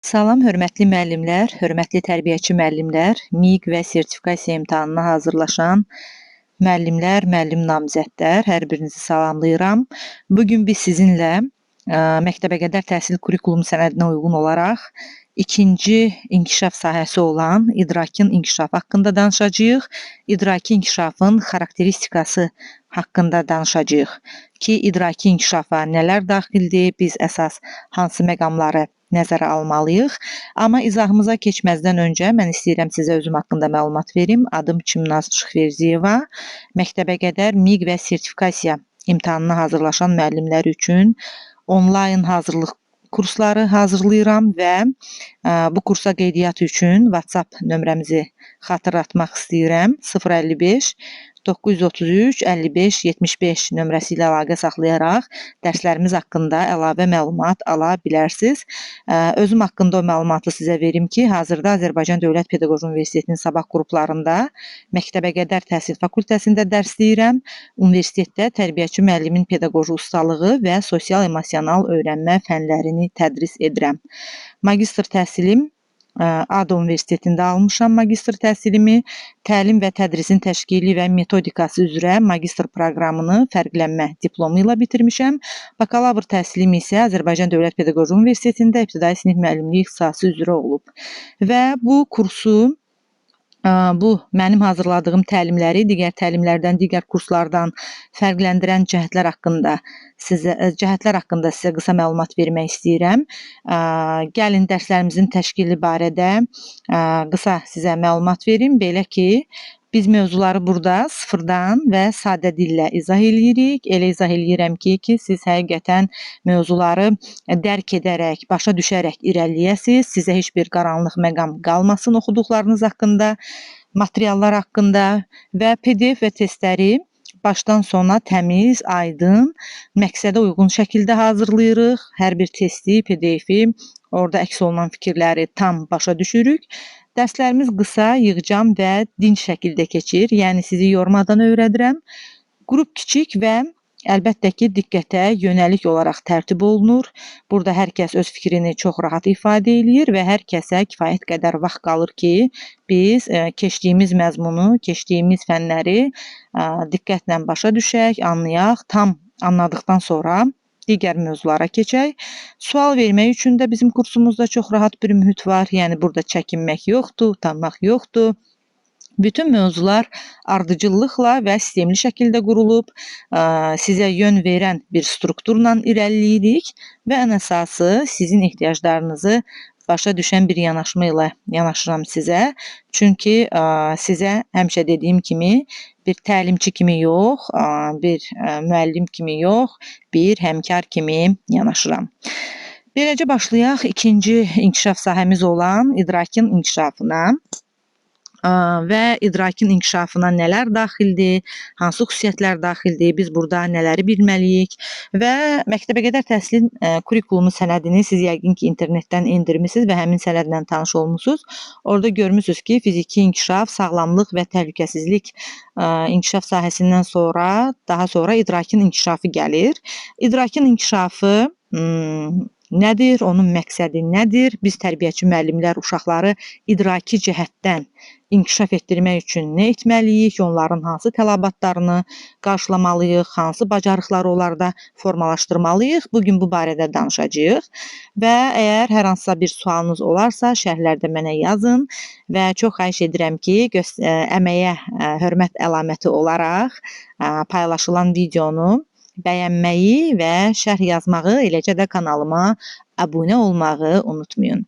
Salam, hörmətli müəllimlər, hörmətli tərbiyəçi müəllimlər, MİQ və sertifikasiya imtahanına hazırlaşan müəllimlər, müəllim namizədlər, hər birinizi salamlayıram. Bugün biz sizinlə məktəbəqədər təhsil kurikulum sənədinə uyğun olaraq ikinci inkişaf sahəsi olan idrakın inkişafı haqqında danışacağıq. İdraki inkişafın xarakteristikası haqqında danışacağıq ki, idraki inkişafa nələr daxildir, biz əsas hansı məqamları nəzərə almalıyıq. Amma izahımıza keçməzdən öncə mən istəyirəm sizə özüm haqqında məlumat verim. Adım Çimnaz Çıxverziyeva. Məktəbəqədər MİQ və sertifikasiya imtahanına hazırlaşan müəllimlər üçün onlayn hazırlıq kursları hazırlayıram və bu kursa qeydiyyat üçün WhatsApp nömrəmizi xatırlatmaq istəyirəm. 055 933 55 75 nömrəsi ilə əlaqə saxlayaraq dərslərimiz haqqında əlavə məlumat ala bilərsiniz. Özüm haqqında o məlumatı sizə verim ki, hazırda Azərbaycan Dövlət Pedaqoji Universitetinin sabah qruplarında məktəbəqədər təhsil fakültəsində dərsləyirəm. Universitetdə tərbiyəçi müəllimin pedaqoji ustalığı və sosial-emosional öyrənmə fənlərini tədris edirəm. Magistr təhsilim ADA Universitetində almışam magistr təhsilimi. Təlim və tədrisin təşkili və metodikası üzrə magistr proqramını fərqlənmə diplomu ilə bitirmişəm. Bakalavr təhsilim isə Azərbaycan Dövlət Pedaqoji Universitetində ibtidai sinif müəllimliyi ixtisası üzrə olub. Və bu kursu bu mənim hazırladığım təlimləri digər təlimlərdən, digər kurslardan fərqləndirən cəhətlər haqqında sizə qısa məlumat vermək istəyirəm. Gəlin dərslərimizin təşkili barədə qısa sizə məlumat verim. Belə ki, biz mövzuları burada sıfırdan və sadə dillə izah eləyirik. Elə izah eləyirəm ki, siz həqiqətən mövzuları dərk edərək, başa düşərək irəliləyəsiniz. Sizə heç bir qaranlıq məqam qalmasın oxuduqlarınız haqqında, materiallar haqqında və PDF və testləri başdan sona təmiz, aydın, məqsədə uyğun şəkildə hazırlayırıq. Hər bir testi, PDF-i, orada əks olunan fikirləri tam başa düşürük. Dərslərimiz qısa, yığcam və dinc şəkildə keçir. Yəni sizi yormadan öyrədirəm. Qrup kiçik və əlbəttə ki, diqqətə yönəlik olaraq tərtib olunur. Burada hər kəs öz fikrini çox rahat ifadə eləyir və hər kəsə kifayət qədər vaxt qalır ki, biz keçdiyimiz məzmunu, keçdiyimiz fənləri diqqətlə başa düşək, anlayaq, tam anladıqdan sonra digər mövzulara keçək. Sual vermək üçün də bizim kursumuzda çox rahat bir mühit var. Yəni burada çəkinmək yoxdur, utanmaq yoxdur. Bütün mövzular ardıcıllıqla və sistemli şəkildə qurulub, sizə yön verən bir strukturla irəliləyirik və ən əsası sizin ehtiyaclarınızı başa düşən bir yanaşma ilə yanaşıram sizə. Çünki sizə həmişə dediyim kimi bir təlimçi kimi yox, bir müəllim kimi yox, bir həmkar kimi yanaşıram. Beləcə başlayaq ikinci inkişaf sahəmiz olan idrakın inkişafına. Və idrakın inkişafına nələr daxildir, hansı xüsusiyyətlər daxildir, biz burada nələri bilməliyik və məktəbəqədər təhsilin kurikulumu sənədini siz yəqin ki, internetdən indirmisiniz və həmin sənədlə tanış olmusunuz. Orada görmüsünüz ki, fiziki inkişaf, sağlamlıq və təhlükəsizlik inkişaf sahəsindən sonra, daha sonra idrakın inkişafı gəlir. İdrakın inkişafı nədir? Onun məqsədi nədir? Biz tərbiyəçi müəllimlər uşaqları idraki cəhətdən inkişaf etdirmək üçün nə etməliyik? Onların hansı tələbatlarını qarşılamalıyıq? Hansı bacarıqları onlarda formalaşdırmalıyıq? Bugün bu barədə danışacağıq. Və əgər hər hansısa bir sualınız olarsa, şərhlərdə mənə yazın və çox xahiş edirəm ki, əməyə hörmət əlaməti olaraq paylaşılan videonu bəyənməyi və şərh yazmağı, eləcə də kanalıma abunə olmağı unutmayın.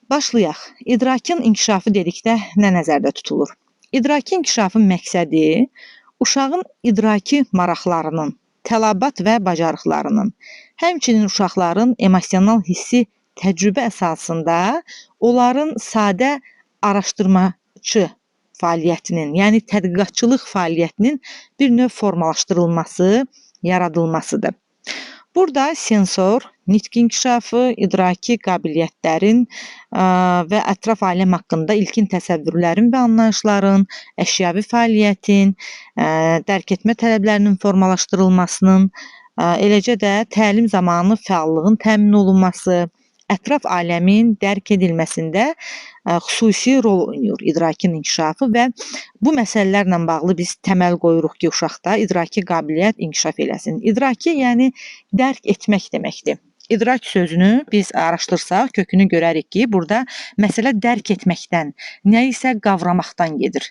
Başlayaq. İdrakın inkişafı dedikdə nə nəzərdə tutulur? İdraki inkişafın məqsədi uşağın idraki maraqlarının, tələbat və bacarıqlarının, həmçinin uşaqların emosional hissi təcrübə əsasında onların sadə araşdırmaçı fəaliyyətinin, yəni tədqiqatçılıq fəaliyyətinin bir növ formalaşdırılması, yaradılmasıdır. Burada sensor, nitq inkişafı, idraki qabiliyyətlərin və ətraf aləm haqqında ilkin təsəvvürlərin və anlayışların, əşyavi fəaliyyətin, dərk etmə tələblərinin formalaşdırılmasının, eləcə də təlim zamanı fəallığın təmin olunması, ətraf aləmin dərk edilməsində xüsusi rol oynayır idrakin inkişafı və bu məsələlərlə bağlı biz təməl qoyuruq ki, uşaqda idraki qabiliyyət inkişaf eləsin. İdraki, yəni dərk etmək deməkdir. İdrak sözünü biz araşdırsaq, kökünü görərik ki, burada məsələ dərk etməkdən, nə isə qavramaqdan gedir.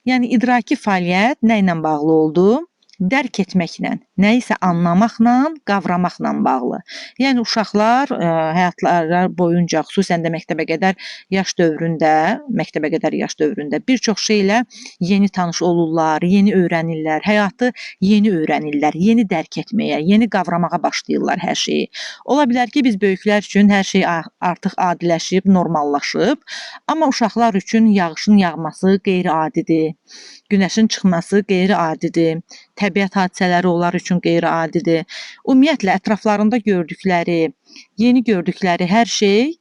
Yəni idraki fəaliyyət nə ilə bağlı oldu? Dərk etməklə, nə isə anlamaqla, qavramaqla bağlı. Yəni uşaqlar həyatları boyunca, xüsusən də məktəbəqədər yaş dövründə bir çox şeylə yeni tanış olurlar, yeni öyrənirlər, həyatı yeni öyrənirlər, yeni dərk etməyə, yeni qavramağa başlayırlar hər şeyi. Ola bilər ki, biz böyüklər üçün hər şey artıq adiləşib, normallaşıb, amma uşaqlar üçün yağışın yağması qeyri-adidir. Günəşin çıxması qeyri-adidir. Təbiət hadisələri onlar üçün qeyri-adidir. Ümumiyyətlə ətraflarında gördükləri, yeni gördükləri hər şey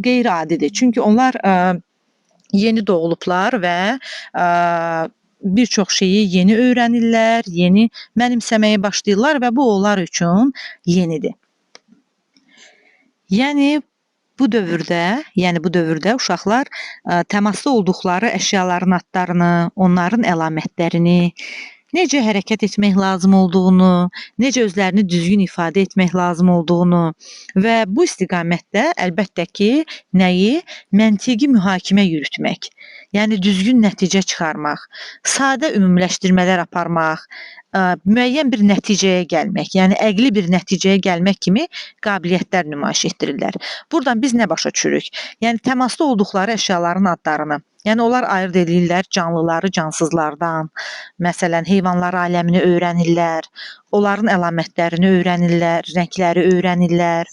qeyri-adidir. Çünki onlar yeni doğulublar və bir çox şeyi yeni öyrənirlər, yeni mənimsəməyə başlayırlar və bu onlar üçün yenidir. Yəni bu dövrdə uşaqlar təmasda olduqları əşyaların adlarını, onların əlamətlərini, necə hərəkət etmək lazım olduğunu, necə özlərini düzgün ifadə etmək lazım olduğunu və bu istiqamətdə əlbəttə ki, nəyi? Məntiqi mühakimə yürütmək, yəni düzgün nəticə çıxarmaq, sadə ümumiləşdirmələr aparmaq, müəyyən bir nəticəyə gəlmək, yəni əqli bir nəticəyə gəlmək kimi qabiliyyətlər nümayiş etdirirlər. Buradan biz nə başa düşürük? Yəni təmasda olduqları əşyaların adlarını, yəni onlar ayırd edirlər canlıları cansızlardan. Məsələn, heyvanlar aləmini öyrənirlər, onların əlamətlərini öyrənirlər, rəngləri öyrənirlər,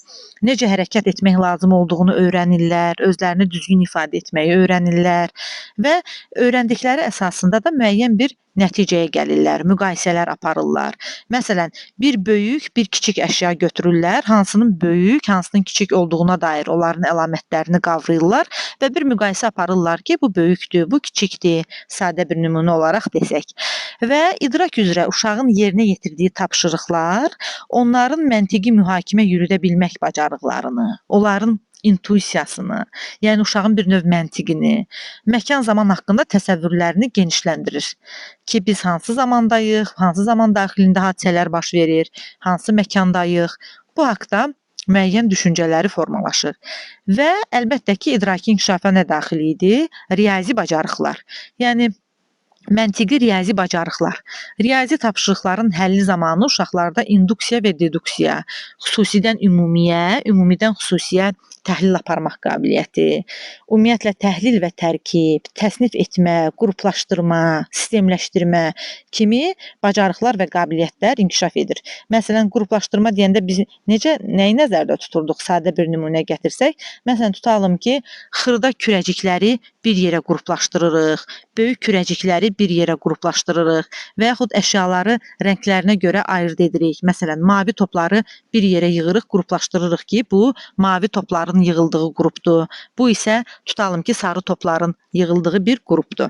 necə hərəkət etmək lazım olduğunu öyrənirlər, özlərini düzgün ifadə etməyi öyrənirlər və öyrəndikləri əsasında da müəyyən bir nəticəyə gəlirlər, müqayisələr aparırlar. Məsələn, bir böyük, bir kiçik əşya götürürlər, hansının böyük, hansının kiçik olduğuna dair onların əlamətlərini qavrayırlar və bir müqayisə aparırlar ki, bu böyükdür, bu kiçikdir, sadə bir nümunə olaraq desək. Və idrak üzrə uşağın yerinə yetirdiyi tapşırıqlar onların məntiqi mühakimə yürüdə bilmək bacarıqlarını, onların intuisiyasını, yəni uşağın bir növ məntiqini, məkan zaman haqqında təsəvvürlərini genişləndirir. Ki, biz hansı zamandayıq, hansı zaman daxilində hadisələr baş verir, hansı məkandayıq, bu haqda müəyyən düşüncələri formalaşır. Və əlbəttə ki, idraki inkişafa nə daxil idi? Riyazi bacarıqlar. Yəni, məntiqi riyazi bacarıqlar. Riyazi tapşırıqların həlli zamanı uşaqlarda induksiya və deduksiya, xüsusidən ümumiyə, ümumidən xüsusiyə təhlil aparmaq qabiliyyəti, ümumiyyətlə təhlil və tərkib, təsnif etmə, qruplaşdırma, sistemləşdirmə kimi bacarıqlar və qabiliyyətlər inkişaf edir. Məsələn, qruplaşdırma deyəndə biz nəyi nəzərdə tuturduq? Sadə bir nümunə gətirsək, məsələn, tutalım ki, xırda kürəcikləri bir yerə qruplaşdırırıq, böyük kürəcikləri bir yerə qruplaşdırırıq və yaxud əşyaları rənglərinə görə ayırd edirik. Məsələn, mavi topları bir yerə yığırıq, qruplaşdırırıq ki, bu mavi topların yığıldığı qrupdur. Bu isə tutalım ki, sarı topların yığıldığı bir qrupdur.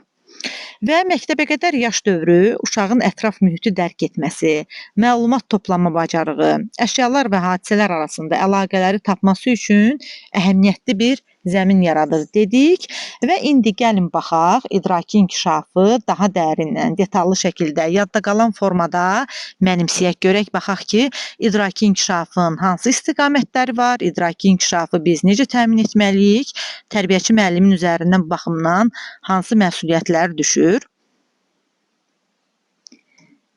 Və məktəbəqədər yaş dövrü uşağın ətraf mühiti dərk etməsi, məlumat toplama bacarığı, əşyalar və hadisələr arasında əlaqələri tapması üçün əhəmiyyətli bir zəmin yaradır dedik və indi gəlin baxaq idraki inkişafı daha dərindən, detallı şəkildə, yadda qalan formada mənimsəyək, görək baxaq ki, idraki inkişafın hansı istiqamətləri var, idraki inkişafı biz necə təmin etməliyik, tərbiyəçi müəllimin üzərindən baxımdan hansı məsuliyyətlər düşür.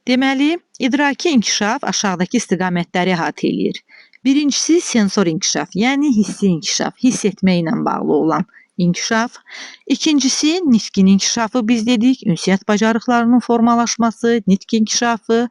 Deməli, idraki inkişaf aşağıdakı istiqamətləri əhatə eləyir. Birincisi sensor inkişaf, yəni hissi inkişaf, hiss etmə ilə bağlı olan inkişaf. İkincisi nitqin inkişafı biz dedik, ünsiyyət bacarıqlarının formalaşması, nitq inkişafı.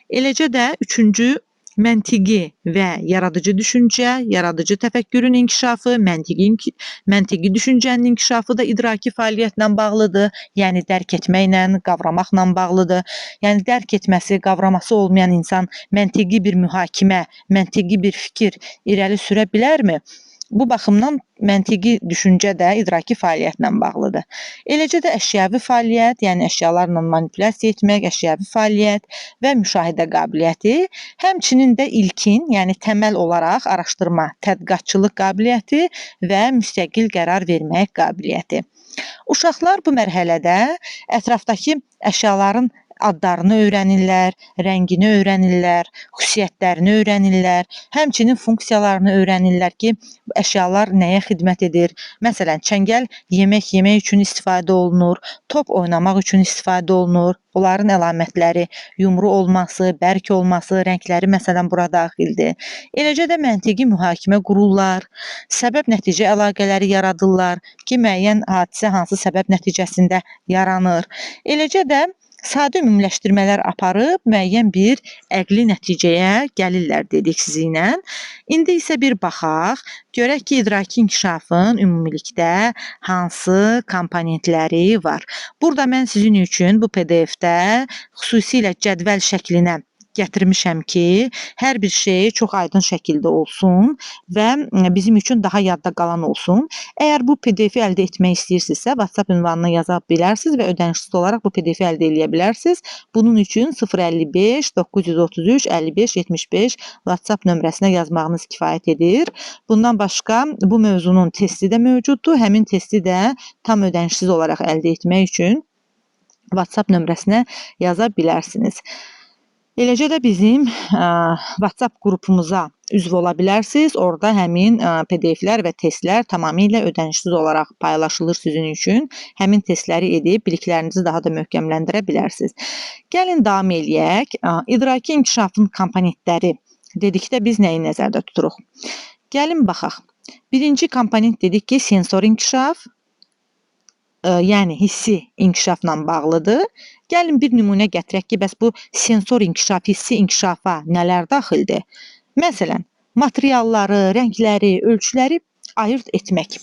Eləcə də üçüncü məntiqi və yaradıcı düşüncə, yaradıcı təfəkkürün inkişafı, məntiqi düşüncənin inkişafı da idraki fəaliyyətlə bağlıdır. Yəni dərk etməklə, qavramaqla bağlıdır. Yəni dərk etməsi, qavraması olmayan insan məntiqi bir mühakimə, məntiqi bir fikir irəli sürə bilərmi? Bu baxımdan məntiqi düşüncə də idraki fəaliyyətlə bağlıdır. Eləcə də əşyavi fəaliyyət, yəni əşyalarla manipulyasiya etmək, əşyavi fəaliyyət və müşahidə qabiliyyəti, həmçinin də ilkin, yəni təməl olaraq araşdırma, tədqiqatçılıq qabiliyyəti və müstəqil qərar vermək qabiliyyəti. Uşaqlar bu mərhələdə ətrafdakı əşyaların adlarını öyrənirlər, rəngini öyrənirlər, xüsusiyyətlərini öyrənirlər, həmçinin funksiyalarını öyrənirlər ki, əşyalar nəyə xidmət edir. Məsələn, çəngəl yemək yemək üçün istifadə olunur, top oynamaq üçün istifadə olunur. Onların əlamətləri yumru olması, bərk olması, rəngləri məsələn bura daxildir. Eləcə də məntiqi mühakimə qururlar, səbəb-nəticə əlaqələri yaradırlar ki, müəyyən hadisə hansı səbəb nəticəsində yaranır. Eləcə də sadə ümumiləşdirmələr aparıb müəyyən bir əqli nəticəyə gəlirlər dedik sizinlə. İndi isə bir baxaq, görək ki, idraki inkişafın ümumilikdə hansı komponentləri var. Burada mən sizin üçün bu PDF-də xüsusilə cədvəl şəklinə gətirmişəm ki, hər bir şey çox aydın şəkildə olsun və bizim üçün daha yadda qalan olsun. Əgər bu PDF-i əldə etmək istəyirsinizsə, WhatsApp ünvanına yaza bilərsiniz və ödənişsiz olaraq bu PDF-i əldə edə bilərsiniz. Bunun üçün 055 933 55 75 WhatsApp nömrəsinə yazmağınız kifayət edir. Bundan başqa bu mövzunun testi də mövcuddur. Həmin testi də tam ödənişsiz olaraq əldə etmək üçün WhatsApp nömrəsinə yaza bilərsiniz. Eləcə də bizim WhatsApp qrupumuza üzv ola bilərsiniz. Orada həmin PDF-lər və testlər tamamilə ödənişsiz olaraq paylaşılır sizin üçün. Həmin testləri edib biliklərinizi daha da möhkəmləndirə bilərsiniz. Gəlin davam eləyək. İdraki inkişafın komponentləri dedikdə biz nəyi nəzərdə tuturuq? Gəlin baxaq. Birinci komponent dedik ki, sensor inkişaf, yəni hissi inkişafla bağlıdır. Gəlin bir nümunə gətirək ki, bəs bu sensor inkişaf, hissi inkişafa nələr daxildir? Məsələn, materialları, rəngləri, ölçüləri ayırt etmək.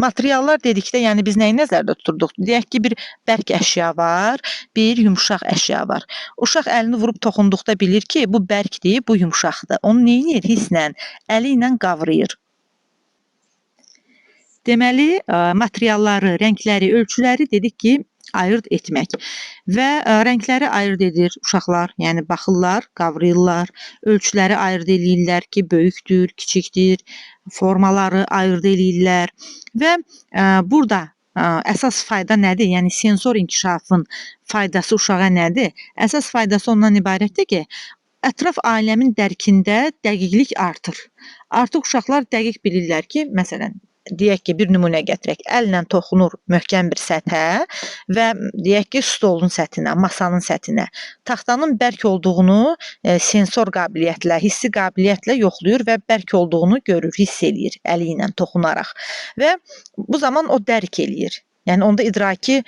Materiallar dedikdə, yəni biz nəyi nəzərdə tuturduq? Deyək ki, bir bərk əşya var, bir yumşaq əşya var. Uşaq əlini vurub toxunduqda bilir ki, bu bərkdir, bu yumşaqdır. Onu neyinir? Hisslə, əli ilə qavrayır. Deməli, materialları, rəngləri, ölçüləri dedik ki, ayırt etmək və rəngləri ayırt edir uşaqlar, yəni baxırlar, qavrayırlar, ölçüləri ayırt edirlər ki, böyükdür, kiçikdir, formaları ayırt edirlər və burada əsas fayda nədir? Yəni sensor inkişafın faydası uşağa nədir? Əsas faydası ondan ibarətdir ki, ətraf aləmin dərkində dəqiqlik artır. Artıq uşaqlar dəqiq bilirlər ki, məsələn, deyək ki, bir nümunə gətirək. Əllə toxunur möhkəm bir səthə və deyək ki, stolun səthinə, masanın səthinə. Taxtanın bərk olduğunu sensor qabiliyyətlə, hissi qabiliyyətlə yoxlayır və bərk olduğunu görür, hiss eləyir əli ilə toxunaraq. Və bu zaman o dərk eləyir. Yəni onda idraki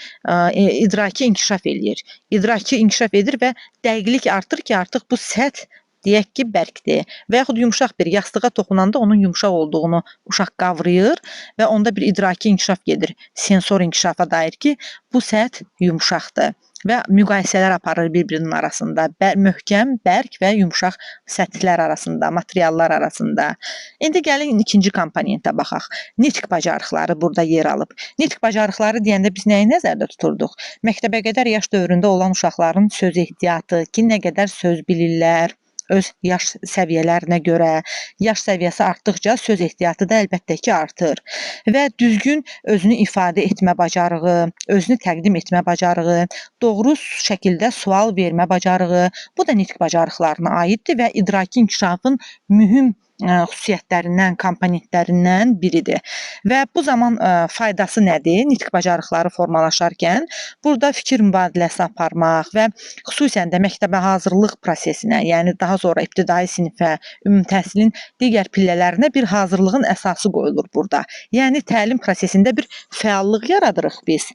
inkişaf eləyir. İdraki inkişaf edir və dəqiqlik artır ki, artıq bu səth deyək ki, bərkdir və yaxud yumşaq bir yastığa toxunanda onun yumşaq olduğunu uşaq qavrayır və onda bir idraki inkişaf gedir. Sensor inkişafa dair ki, bu səth yumşaqdır və müqayisələr aparır bir-birinin arasında. Möhkəm, bərk və yumşaq səthlər arasında, materiallar arasında. İndi gəlin ikinci komponentə baxaq. Nitq bacarıqları burada yer alıb. Nitq bacarıqları deyəndə biz nəyi nəzərdə tuturduq? Məktəbə qədər yaş dövründə olan uşaqların söz ehtiyatı, ki, nə qədər söz bilirlər, öz yaş səviyyələrinə görə, yaş səviyyəsi artdıqca söz ehtiyatı da əlbəttə ki, artır. Və düzgün özünü ifadə etmə bacarığı, özünü təqdim etmə bacarığı, doğru şəkildə sual vermə bacarığı, bu da nitq bacarıqlarına aiddir və idraki inkişafın mühüm xüsusiyyətlərindən, komponentlərindən biridir. Və bu zaman faydası nədir? Nitq bacarıqları formalaşarkən burada fikir mübadiləsi aparmaq və xüsusən də məktəbə hazırlıq prosesinə, yəni daha sonra ibtidai sinifə, ümumi təhsilin digər pillələrinə bir hazırlığın əsası qoyulur burada. Yəni təlim prosesində bir fəallıq yaradırıq biz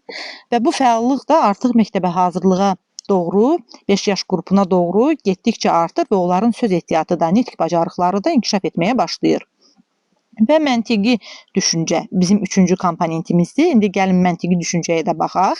və bu fəallıq da artıq məktəbə hazırlığa doğru, 5 yaş qrupuna doğru getdikcə artır və onların söz ehtiyatı da, nitq bacarıqları da inkişaf etməyə başlayır. Və məntiqi düşüncə bizim üçüncü komponentimizdir. İndi gəlin məntiqi düşüncəyə də baxaq.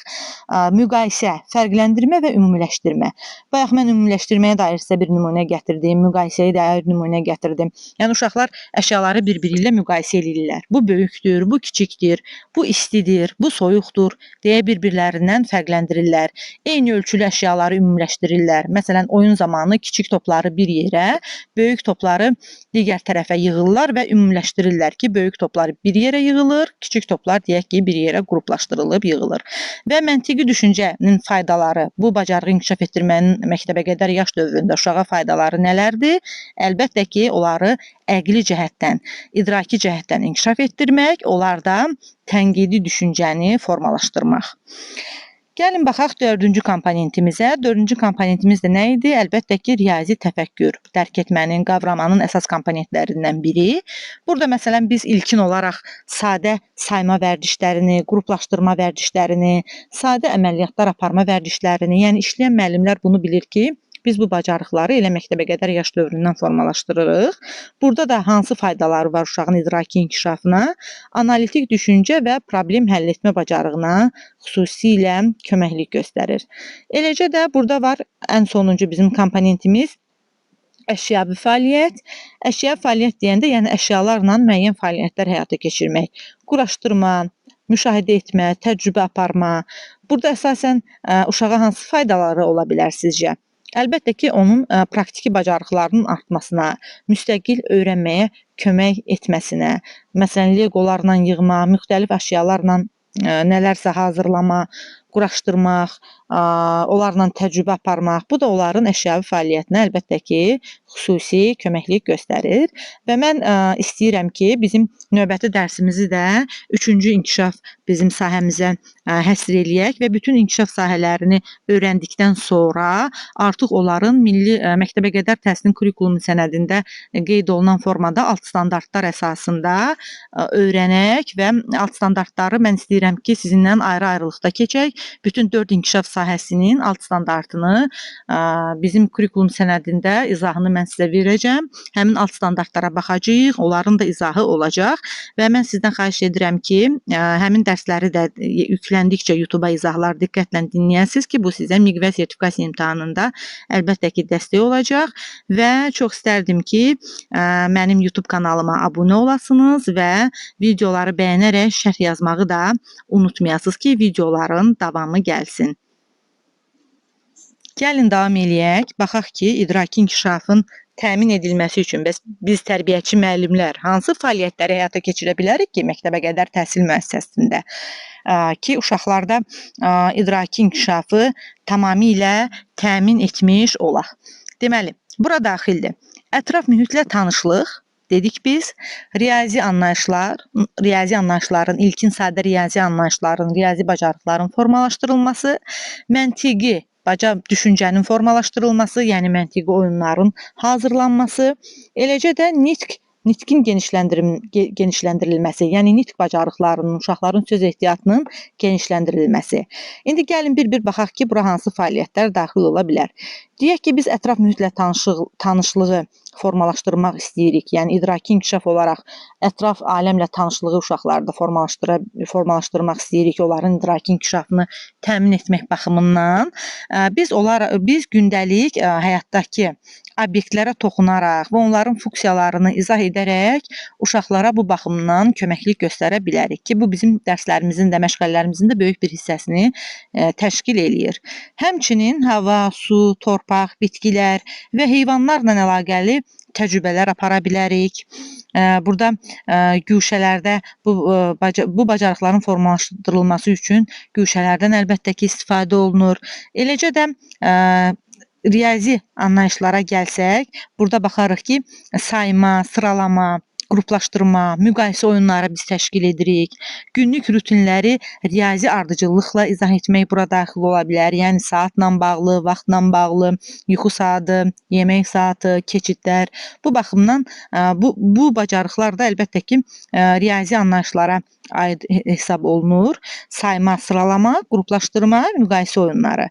Müqayisə, fərqləndirmə və ümumiləşdirmə. Bayaq mən ümumiləşdirməyə dair sizə bir nümunə gətirdim, müqayisəyə dair nümunə gətirdim. Yəni uşaqlar əşyaları bir-biri ilə müqayisə edirlər. Bu böyükdür, bu kiçikdir, bu istidir, bu soyuqdur deyə bir-birlərindən fərqləndirirlər. Eyni ölçülü əşyaları ümumiləşdirirlər. Məsələn, oyun zamanı kiçik topları bir yerə, böyük topları digər tərəfə yığırlar və ümumiləşdirirlər ki, böyük toplar bir yerə yığılır, kiçik toplar deyək ki, bir yerə qruplaşdırılıb yığılır. Və məntiqi düşüncənin faydaları, bu bacarığı inkişaf etdirmənin məktəbəqədər yaş dövründə uşağa faydaları nələrdir? Əlbəttə ki, onları əqli cəhətdən, idraki cəhətdən inkişaf etdirmək, onlarda tənqidi düşüncəni formalaşdırmaq. Gəlin baxaq dördüncü komponentimizə. Dördüncü komponentimiz də nə idi? Əlbəttə ki, riyazi təfəkkür, dərk etmənin, qavramanın əsas komponentlərindən biri. Burada məsələn biz ilkin olaraq sadə sayma vərdişlərini, qruplaşdırma vərdişlərini, sadə əməliyyatlar aparma vərdişlərini, yəni işləyən müəllimlər bunu bilir ki, biz bu bacarıqları elə məktəbəqədər yaş dövründən formalaşdırırıq. Burada da hansı faydaları var uşağın idraki inkişafına? Analitik düşüncə və problem həll etmə bacarığına xüsusilə köməklik göstərir. Eləcə də burada var ən sonuncu bizim komponentimiz əşyavi fəaliyyət. Əşyavi fəaliyyət deyəndə, yəni əşyalarla müəyyən fəaliyyətlər həyata keçirmək, quraşdırma, müşahidə etmə, təcrübə aparma. Burada əsasən uşağa hansı faydaları ola bilər sizcə? Əlbəttə ki, onun praktiki bacarıqlarının artmasına, müstəqil öyrənməyə kömək etməsinə, məsələn, legolarla yığma, müxtəlif əşyalarla nələrsə hazırlama, quraşdırmaq, onlarla təcrübə aparmaq, bu da onların əşyavi fəaliyyətinə əlbəttə ki, xüsusi köməklik göstərir. Və mən istəyirəm ki, bizim növbəti dərsimizi də üçüncü inkişaf bizim sahəmizə həsr eləyək və bütün inkişaf sahələrini öyrəndikdən sonra artıq onların milli məktəbəqədər təhsilin kurikulumu sənədində qeyd olunan formada alt standartlar əsasında öyrənək və alt standartları mən istəyirəm ki, sizinlə ayrı-ayrılıqda keçək. Bütün 4 inkişaf sahəsinin alt standartını bizim kurikulum sənədində izahını mən sizə verəcəm. Həmin alt standartlara baxacağıq, onların da izahı olacaq və mən sizdən xahiş edirəm ki, həmin dərsləri də yükləndikcə YouTube-a izahlar diqqətlə dinləyəsiniz ki, bu sizə MİQ və sertifikasiya imtahanında əlbəttə ki, dəstək olacaq və çox istərdim ki, mənim YouTube kanalıma abunə olasınız və videoları bəyənərək şərh yazmağı da unutmayasınız ki, videoların davamı gəlsin. Gəlin davam eləyək. Baxaq ki, idraki inkişafın təmin edilməsi üçün biz tərbiyəçi müəllimlər hansı fəaliyyətləri həyata keçirə bilərik ki, məktəbəqədər təhsil müəssisəsində ki, uşaqlarda idraki inkişafı tamamilə təmin etmiş olaq. Deməli, bura daxildir. Ətraf mühitlə tanışlıq dedik biz, riyazi anlayışların, ilkin sadə riyazi anlayışların, riyazi bacarıqların formalaşdırılması, məntiqi düşüncənin formalaşdırılması, yəni məntiqi oyunların hazırlanması, eləcə də nitqin genişləndirilməsi, yəni nitq bacarıqlarının, uşaqların söz ehtiyatının genişləndirilməsi. İndi gəlin bir-bir baxaq ki, bura hansı fəaliyyətlər daxil ola bilər. Deyək ki, biz ətraf mühitlə tanışlığı formalaşdırmaq istəyirik. Yəni idraki inkişaf olaraq ətraf aləmlə tanışlığı uşaqlarda formalaşdırmaq istəyirik, onların idraki inkişafını təmin etmək baxımından. Biz gündəlik həyatdakı obyektlərə toxunaraq və onların funksiyalarını izah edərək uşaqlara bu baxımdan köməklik göstərə bilərik ki, bu bizim dərslərimizin də, məşğələlərimizin də böyük bir hissəsini təşkil eləyir. Həmçinin hava, su, torpaq, bitkilər və heyvanlarla əlaqəli təcrübələr apara bilərik. Burada güşələrdə bu bacarıqların formalaşdırılması üçün güşələrdən əlbəttə ki, istifadə olunur. Eləcə də riyazi anlayışlara gəlsək, burada baxarıq ki, sayma, sıralama, qruplaşdırma, müqayisə oyunları biz təşkil edirik. Günlük rutinləri riyazi ardıcıllıqla izah etmək bura daxil ola bilər. Yəni saatla bağlı, vaxtla bağlı, yuxu saatı, yemək saatı, keçidlər. Bu baxımdan bu bacarıqlar da əlbəttə ki, riyazi anlayışlara aid hesab olunur. Sayma, sıralama, qruplaşdırma, müqayisə oyunları.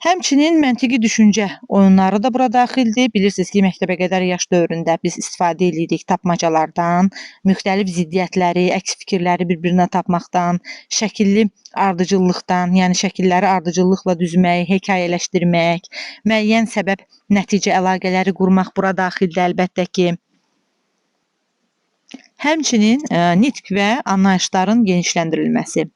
Həmçinin məntiqi düşüncə oyunları da bura daxildir. Bilirsiniz ki, məktəbəqədər yaş dövründə biz istifadə edirik tapmacalardan, müxtəlif ziddiyyətləri, əks fikirləri bir-birinə tapmaqdan, şəkilli ardıcıllıqdan, yəni şəkilləri ardıcıllıqla düzmək, hekayələşdirmək, müəyyən səbəb-nəticə əlaqələri qurmaq bura daxildir əlbəttə ki. Həmçinin nitq və anlayışların genişləndirilməsi,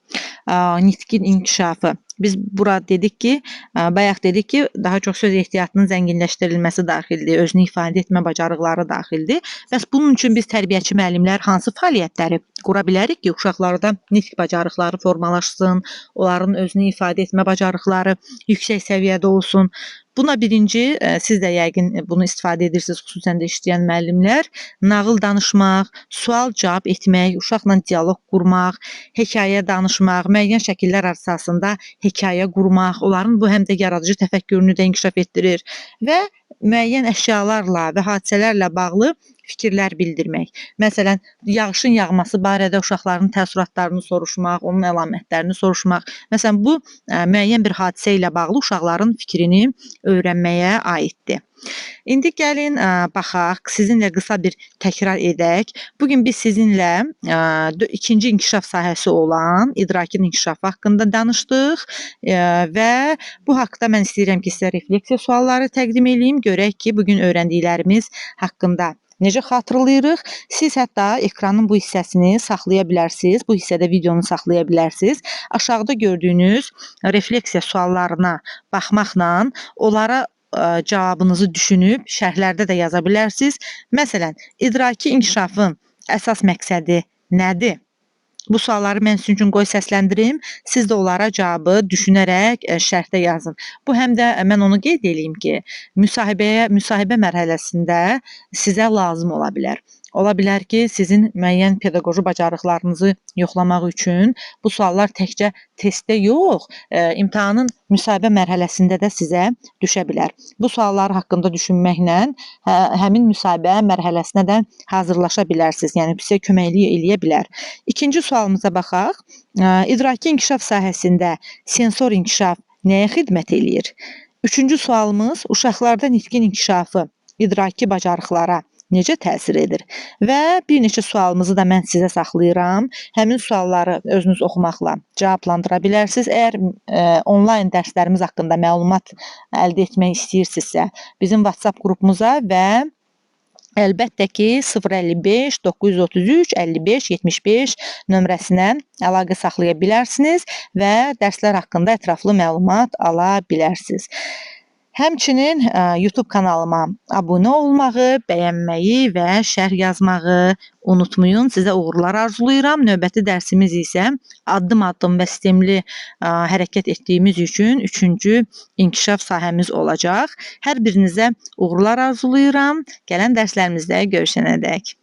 nitqin inkişafı. Biz bura dedik ki, bayaq dedik ki, daha çox söz ehtiyatının zənginləşdirilməsi daxildir, özünü ifadə etmə bacarıqları daxildir. Bəs bunun üçün biz tərbiyəçi müəllimlər hansı fəaliyyətləri qura bilərik ki, uşaqlarda nitq bacarıqları formalaşsın, onların özünü ifadə etmə bacarıqları yüksək səviyyədə olsun. Buna birinci, siz də yəqin bunu istifadə edirsiniz, xüsusən də işləyən müəllimlər, nağıl danışmaq, sual-cavab etmək, uşaqla dialoq qurmaq, hekayə danışmaq, müəyyən şəkillər əsasında hekayə qurmaq, onların bu həm də yaradıcı təfəkkürünü də inkişaf etdirir və müəyyən əşyalarla və hadisələrlə bağlı fikirlər bildirmək. Məsələn, yağışın yağması barədə uşaqların təəssüratlarını soruşmaq, onun əlamətlərini soruşmaq. Məsələn, bu müəyyən bir hadisə ilə bağlı uşaqların fikrini öyrənməyə aiddir. İndi gəlin baxaq, sizinlə qısa bir təkrar edək. Bugün biz sizinlə ikinci inkişaf sahəsi olan idrakin inkişafı haqqında danışdıq və bu haqda mən istəyirəm ki, sizə refleksiya sualları təqdim edeyim. Görək ki, bugün öyrəndiklərimiz haqqında necə xatırlayırıq? Siz hətta ekranın bu hissəsini saxlaya bilərsiniz. Bu hissədə videonu saxlaya bilərsiniz. Aşağıda gördüyünüz refleksiya suallarına baxmaqla onlara cavabınızı düşünüb şərhlərdə də yaza bilərsiniz. Məsələn, idraki inkişafın əsas məqsədi nədir? Bu sualları mən sizin üçün qoy səsləndirim. Siz də onlara cavabı düşünərək şərhdə yazın. Bu həm də mən onu qeyd edeyim ki, müsahibə mərhələsində sizə lazım ola bilər. Ola bilər ki, sizin müəyyən pedaqoji bacarıqlarınızı yoxlamaq üçün bu suallar təkcə testdə yox, imtahanın müsahibə mərhələsində də sizə düşə bilər. Bu suallar haqqında düşünməklə həmin müsahibə mərhələsinə də hazırlaşa bilərsiniz. Yəni sizə köməklik eləyə bilər. İkinci sualımıza baxaq. İdraki inkişaf sahəsində sensor inkişaf nəyə xidmət eləyir? Üçüncü sualımız, uşaqlarda nitqin inkişafı idraki bacarıqlara necə təsir edir? Və bir neçə sualımızı da mən sizə saxlayıram. Həmin sualları özünüz oxumaqla cavablandıra bilərsiniz. Əgər onlayn dərslərimiz haqqında məlumat əldə etmək istəyirsinizsə, bizim WhatsApp qrupumuza və əlbəttə ki 055 933 55 75 nömrəsinə əlaqə saxlaya bilərsiniz və dərslər haqqında ətraflı məlumat ala bilərsiniz. Həmçinin YouTube kanalıma abunə olmağı, bəyənməyi və şərh yazmağı unutmayın. Sizə uğurlar arzulayıram. Növbəti dərsimiz isə addım-addım və sistemli hərəkət etdiyimiz üçün üçüncü inkişaf sahəmiz olacaq. Hər birinizə uğurlar arzulayıram. Gələn dərslərimizdə görüşənədək.